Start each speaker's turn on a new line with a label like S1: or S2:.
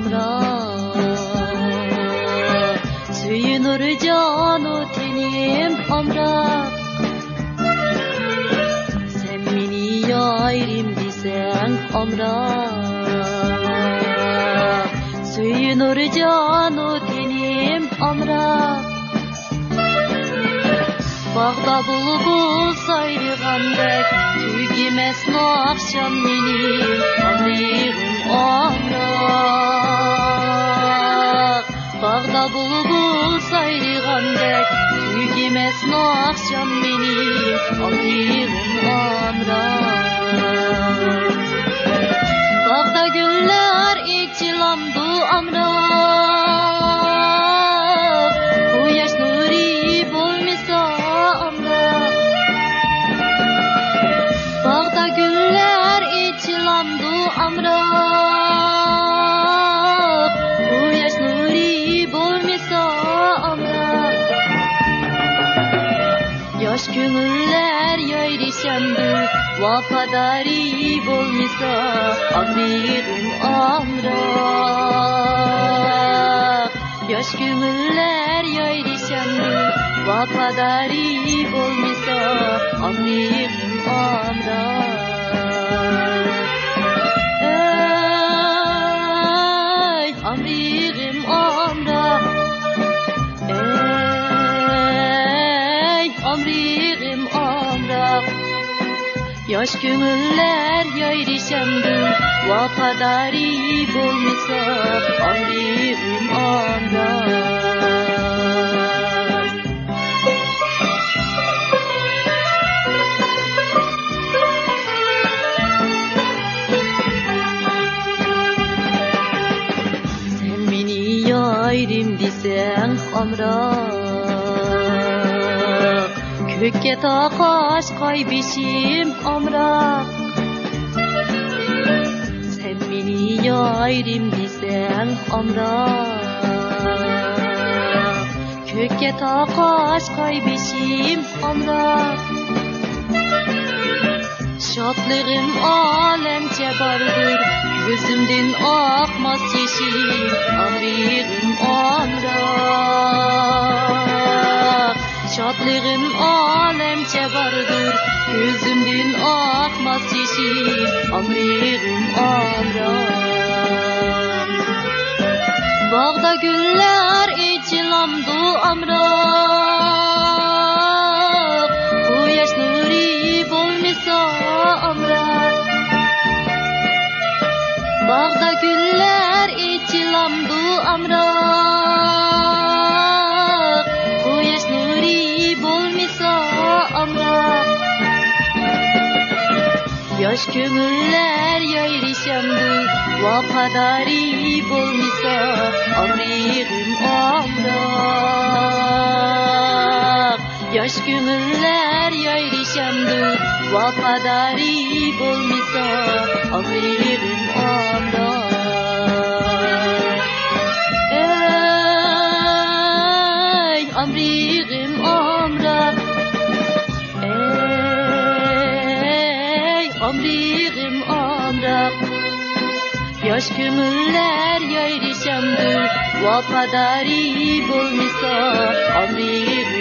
S1: amrak suyunur canu tenim amrak sen meni yayrim desang amrak suyunur canu tenim amrak Bağda bulbul sayrıgandek tügimez akşam benim amrığım amrak Bağda bulbul sayrıgandek tügimez akşam benim amrığım amrak Bağda güller içilamdu amrak Bu yaş nuri bulmisa Bağda güller içilamdu amrak Bu yaş nuri bulmisa amrak Yaş kömürler yayrışandı Vapadari bulmisa amrığım amrak Yaş kömürler yayrışandı Vapadari bulmisa amrığım amrak Ey amrığım amrak Ey amrığım amrak Yaş kömürler yayrışandı Vapadari bulmisa amrığım amrak Yayrim desang amrak Kökке taqaş kaybişim amrak Sen meni yayrim desang amrak Kökke taqaş kaybişim amrak Şatlığım alemce bardır Gözümden akmaz yeşil amrığım amrak Şatlığım alemce bardır Gözümden akmaz yeşil amrığım amrak Bağda güller içilamdu amrak Bu yaş nuri bulmisa amrak Bağda güller içilamdu amrak Bu yaş nuri bulmisa amrak Yaş kömürler yayrışandı Vapadari bulmisa amrığım amrak Yaş kömürler yayrışandı Vapadari bulmisa amrığım amrak Ey amrığım amrak Ey amrığım amrak Yaş kömürler yayrışandı Vapadari bulmisa amrığım